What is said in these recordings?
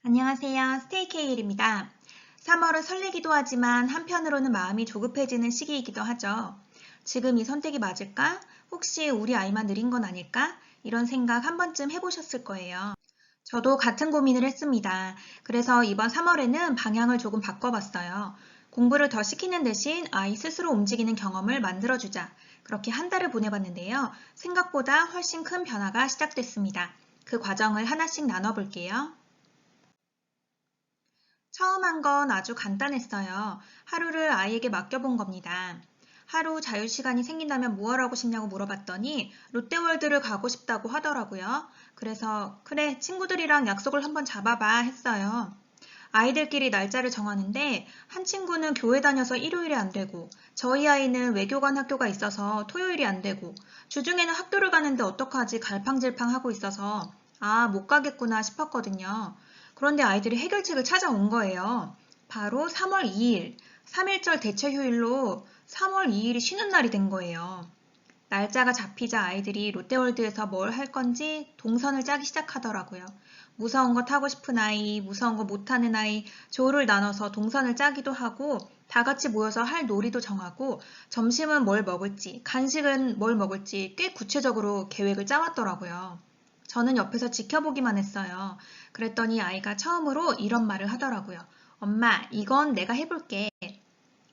안녕하세요. 스테이케일입니다. 3월은 설레기도 하지만 한편으로는 마음이 조급해지는 시기이기도 하죠. 지금 이 선택이 맞을까? 혹시 우리 아이만 느린 건 아닐까? 이런 생각 한 번쯤 해보셨을 거예요. 저도 같은 고민을 했습니다. 그래서 이번 3월에는 방향을 조금 바꿔봤어요. 공부를 더 시키는 대신 아이 스스로 움직이는 경험을 만들어주자. 그렇게 한 달을 보내봤는데요. 생각보다 훨씬 큰 변화가 시작됐습니다. 그 과정을 하나씩 나눠볼게요. 처음 한 건 아주 간단했어요. 하루를 아이에게 맡겨본 겁니다. 하루 자유시간이 생긴다면 뭐 하고 싶냐고 물어봤더니 롯데월드를 가고 싶다고 하더라고요. 그래서 그래, 친구들이랑 약속을 한번 잡아봐 했어요. 아이들끼리 날짜를 정하는데 한 친구는 교회 다녀서 일요일에 안 되고 저희 아이는 외교관 학교가 있어서 토요일이 안 되고 주중에는 학교를 가는데 어떡하지 갈팡질팡하고 있어서 아, 못 가겠구나 싶었거든요. 그런데 아이들이 해결책을 찾아온 거예요. 바로 3월 2일, 3.1절 대체 휴일로 3월 2일이 쉬는 날이 된 거예요. 날짜가 잡히자 아이들이 롯데월드에서 뭘 할 건지 동선을 짜기 시작하더라고요. 무서운 거 타고 싶은 아이, 무서운 거 못하는 아이, 조를 나눠서 동선을 짜기도 하고 다 같이 모여서 할 놀이도 정하고 점심은 뭘 먹을지, 간식은 뭘 먹을지 꽤 구체적으로 계획을 짜왔더라고요. 저는 옆에서 지켜보기만 했어요. 그랬더니 아이가 처음으로 이런 말을 하더라고요. 엄마, 이건 내가 해볼게.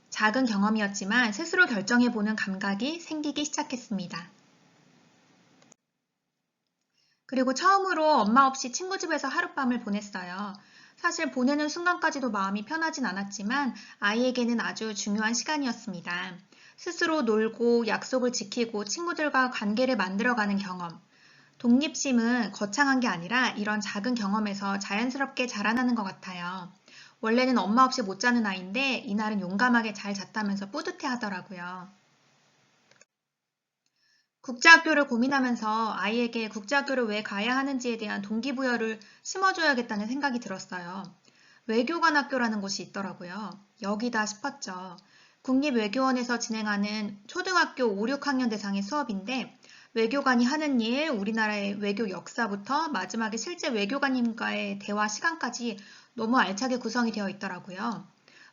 작은 경험이었지만 스스로 결정해보는 감각이 생기기 시작했습니다. 그리고 처음으로 엄마 없이 친구 집에서 하룻밤을 보냈어요. 사실 보내는 순간까지도 마음이 편하진 않았지만 아이에게는 아주 중요한 시간이었습니다. 스스로 놀고 약속을 지키고 친구들과 관계를 만들어가는 경험. 독립심은 거창한 게 아니라 이런 작은 경험에서 자연스럽게 자라나는 것 같아요. 원래는 엄마 없이 못 자는 아이인데 이날은 용감하게 잘 잤다면서 뿌듯해 하더라고요. 국제학교를 고민하면서 아이에게 국제학교를 왜 가야 하는지에 대한 동기부여를 심어줘야겠다는 생각이 들었어요. 외교관 학교라는 곳이 있더라고요. 여기다 싶었죠. 국립외교원에서 진행하는 초등학교 5, 6학년 대상의 수업인데 외교관이 하는 일, 우리나라의 외교 역사부터 마지막에 실제 외교관님과의 대화 시간까지 너무 알차게 구성이 되어 있더라고요.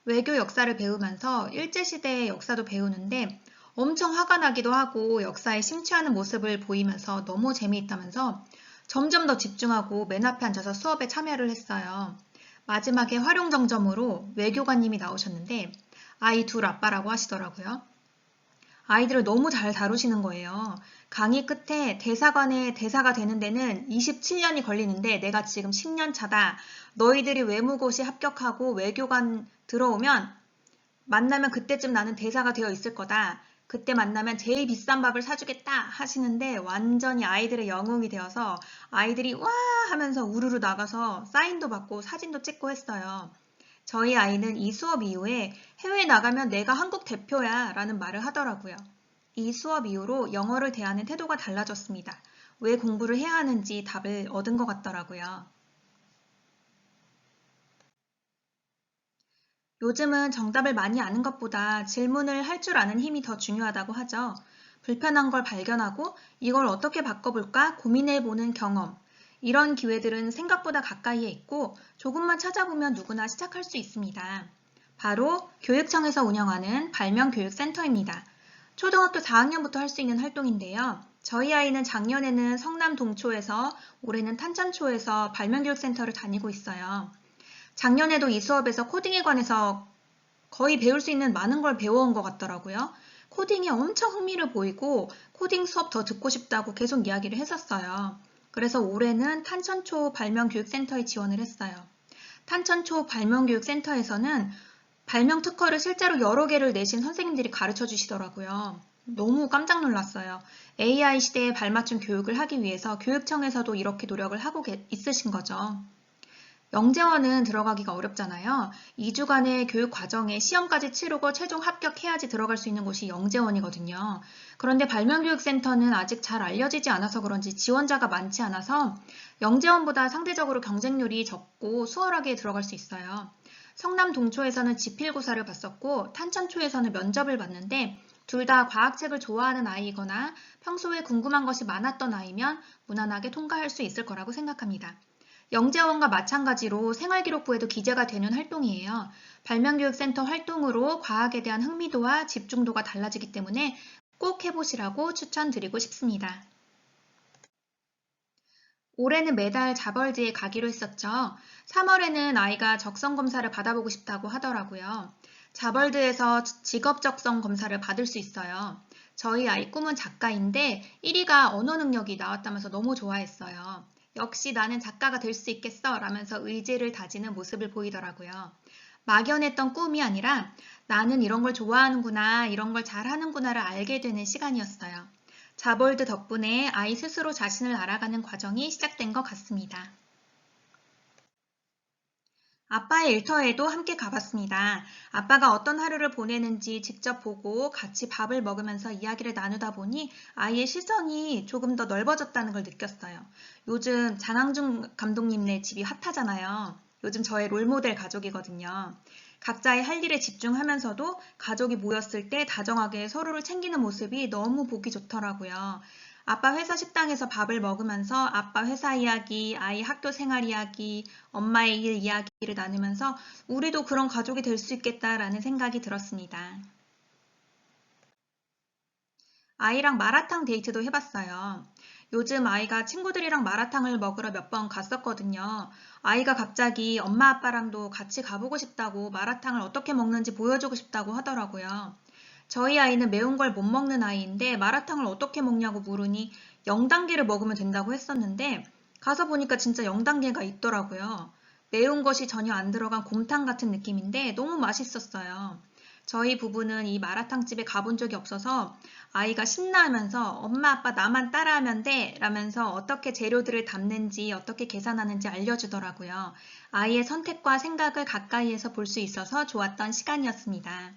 외교 역사를 배우면서 일제시대의 역사도 배우는데 엄청 화가 나기도 하고 역사에 심취하는 모습을 보이면서 너무 재미있다면서 점점 더 집중하고 맨 앞에 앉아서 수업에 참여를 했어요. 마지막에 활용정점으로 외교관님이 나오셨는데 아이 둘 아빠라고 하시더라고요. 아이들을 너무 잘 다루시는 거예요. 강의 끝에 대사관에 대사가 되는 데는 27년이 걸리는데 내가 지금 10년 차다. 너희들이 외무고시 합격하고 외교관 들어오면 만나면 그때쯤 나는 대사가 되어 있을 거다. 그때 만나면 제일 비싼 밥을 사주겠다 하시는데 완전히 아이들의 영웅이 되어서 아이들이 와 하면서 우르르 나가서 사인도 받고 사진도 찍고 했어요. 저희 아이는 이 수업 이후에 해외에 나가면 내가 한국 대표야 라는 말을 하더라고요. 이 수업 이후로 영어를 대하는 태도가 달라졌습니다. 왜 공부를 해야 하는지 답을 얻은 것 같더라고요. 요즘은 정답을 많이 아는 것보다 질문을 할 줄 아는 힘이 더 중요하다고 하죠. 불편한 걸 발견하고 이걸 어떻게 바꿔볼까 고민해보는 경험. 이런 기회들은 생각보다 가까이에 있고 조금만 찾아보면 누구나 시작할 수 있습니다. 바로 교육청에서 운영하는 발명교육센터입니다. 초등학교 4학년부터 할 수 있는 활동인데요. 저희 아이는 작년에는 성남 동초에서 올해는 탄천초에서 발명교육센터를 다니고 있어요. 작년에도 이 수업에서 코딩에 관해서 거의 배울 수 있는 많은 걸 배워온 것 같더라고요. 코딩에 엄청 흥미를 보이고 코딩 수업 더 듣고 싶다고 계속 이야기를 했었어요. 그래서 올해는 탄천초 발명교육센터에 지원을 했어요. 탄천초 발명교육센터에서는 발명 특허를 실제로 여러 개를 내신 선생님들이 가르쳐 주시더라고요. 너무 깜짝 놀랐어요. AI 시대에 발맞춘 교육을 하기 위해서 교육청에서도 이렇게 노력을 하고 있으신 거죠. 영재원은 들어가기가 어렵잖아요. 2주간의 교육 과정에 시험까지 치르고 최종 합격해야지 들어갈 수 있는 곳이 영재원이거든요. 그런데 발명교육센터는 아직 잘 알려지지 않아서 그런지 지원자가 많지 않아서 영재원보다 상대적으로 경쟁률이 적고 수월하게 들어갈 수 있어요. 성남 동초에서는 지필고사를 봤었고 탄천초에서는 면접을 봤는데 둘 다 과학책을 좋아하는 아이이거나 평소에 궁금한 것이 많았던 아이면 무난하게 통과할 수 있을 거라고 생각합니다. 영재원과 마찬가지로 생활기록부에도 기재가 되는 활동이에요. 발명교육센터 활동으로 과학에 대한 흥미도와 집중도가 달라지기 때문에 꼭 해보시라고 추천드리고 싶습니다. 올해는 매달 자벌드에 가기로 했었죠. 3월에는 아이가 적성검사를 받아보고 싶다고 하더라고요. 자벌드에서 직업 적성 검사를 받을 수 있어요. 저희 아이 꿈은 작가인데 1위가 언어 능력이 나왔다면서 너무 좋아했어요. 역시 나는 작가가 될 수 있겠어 라면서 의지를 다지는 모습을 보이더라고요. 막연했던 꿈이 아니라 나는 이런 걸 좋아하는구나, 이런 걸 잘하는구나를 알게 되는 시간이었어요. 자볼드 덕분에 아이 스스로 자신을 알아가는 과정이 시작된 것 같습니다. 아빠의 일터에도 함께 가봤습니다. 아빠가 어떤 하루를 보내는지 직접 보고 같이 밥을 먹으면서 이야기를 나누다 보니 아이의 시선이 조금 더 넓어졌다는 걸 느꼈어요. 요즘 장항준 감독님네 집이 핫하잖아요. 요즘 저의 롤모델 가족이거든요. 각자의 할 일에 집중하면서도 가족이 모였을 때 다정하게 서로를 챙기는 모습이 너무 보기 좋더라고요. 아빠 회사 식당에서 밥을 먹으면서 아빠 회사 이야기, 아이 학교 생활 이야기, 엄마의 일 이야기를 나누면서 우리도 그런 가족이 될 수 있겠다라는 생각이 들었습니다. 아이랑 마라탕 데이트도 해봤어요. 요즘 아이가 친구들이랑 마라탕을 먹으러 몇 번 갔었거든요. 아이가 갑자기 엄마 아빠랑도 같이 가보고 싶다고 마라탕을 어떻게 먹는지 보여주고 싶다고 하더라고요. 저희 아이는 매운 걸 못 먹는 아이인데 마라탕을 어떻게 먹냐고 물으니 0단계를 먹으면 된다고 했었는데 가서 보니까 진짜 0단계가 있더라고요. 매운 것이 전혀 안 들어간 곰탕 같은 느낌인데 너무 맛있었어요. 저희 부부는 이 마라탕집에 가본 적이 없어서 아이가 신나하면서 엄마 아빠 나만 따라하면 돼 라면서 어떻게 재료들을 담는지 어떻게 계산하는지 알려주더라고요. 아이의 선택과 생각을 가까이에서 볼 수 있어서 좋았던 시간이었습니다.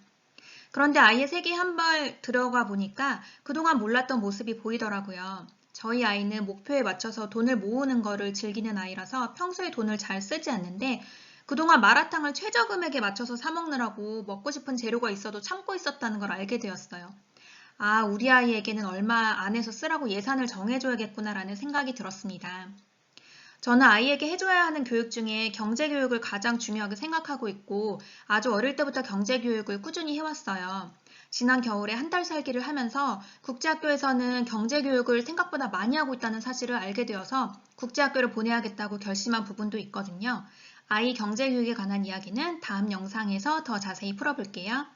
그런데 아이의 세계에 한 발 들어가 보니까 그동안 몰랐던 모습이 보이더라고요. 저희 아이는 목표에 맞춰서 돈을 모으는 거를 즐기는 아이라서 평소에 돈을 잘 쓰지 않는데 그동안 마라탕을 최저금액에 맞춰서 사 먹느라고 먹고 싶은 재료가 있어도 참고 있었다는 걸 알게 되었어요. 아, 우리 아이에게는 얼마 안에서 쓰라고 예산을 정해줘야겠구나라는 생각이 들었습니다. 저는 아이에게 해줘야 하는 교육 중에 경제교육을 가장 중요하게 생각하고 있고 아주 어릴 때부터 경제교육을 꾸준히 해왔어요. 지난 겨울에 한 달 살기를 하면서 국제학교에서는 경제교육을 생각보다 많이 하고 있다는 사실을 알게 되어서 국제학교를 보내야겠다고 결심한 부분도 있거든요. 아이 경제교육에 관한 이야기는 다음 영상에서 더 자세히 풀어볼게요.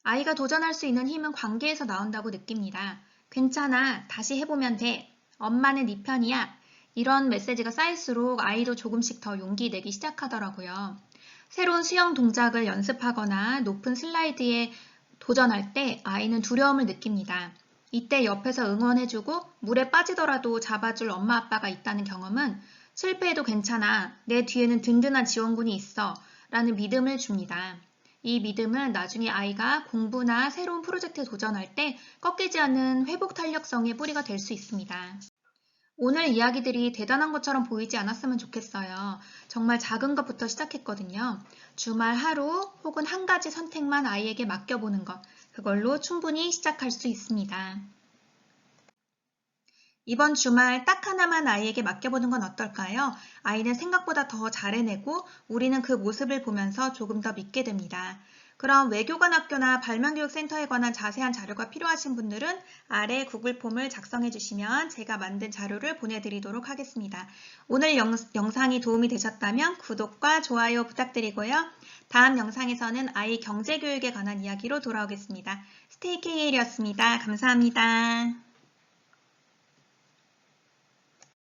아이가 도전할 수 있는 힘은 관계에서 나온다고 느낍니다. 괜찮아, 다시 해보면 돼. 엄마는 네 편이야. 이런 메시지가 쌓일수록 아이도 조금씩 더 용기 내기 시작하더라고요. 새로운 수영 동작을 연습하거나 높은 슬라이드에 도전할 때 아이는 두려움을 느낍니다. 이때 옆에서 응원해주고 물에 빠지더라도 잡아줄 엄마 아빠가 있다는 경험은 실패해도 괜찮아. 내 뒤에는 든든한 지원군이 있어. 라는 믿음을 줍니다. 이 믿음은 나중에 아이가 공부나 새로운 프로젝트에 도전할 때 꺾이지 않는 회복 탄력성의 뿌리가 될 수 있습니다. 오늘 이야기들이 대단한 것처럼 보이지 않았으면 좋겠어요. 정말 작은 것부터 시작했거든요. 주말 하루 혹은 한 가지 선택만 아이에게 맡겨보는 것, 그걸로 충분히 시작할 수 있습니다. 이번 주말 딱 하나만 아이에게 맡겨보는 건 어떨까요? 아이는 생각보다 더 잘해내고 우리는 그 모습을 보면서 조금 더 믿게 됩니다. 그럼 외교관 학교나 발명교육센터에 관한 자세한 자료가 필요하신 분들은 아래 구글 폼을 작성해 주시면 제가 만든 자료를 보내드리도록 하겠습니다. 오늘 영상이 도움이 되셨다면 구독과 좋아요 부탁드리고요. 다음 영상에서는 아이 경제교육에 관한 이야기로 돌아오겠습니다. 스테이KL이었습니다. 감사합니다.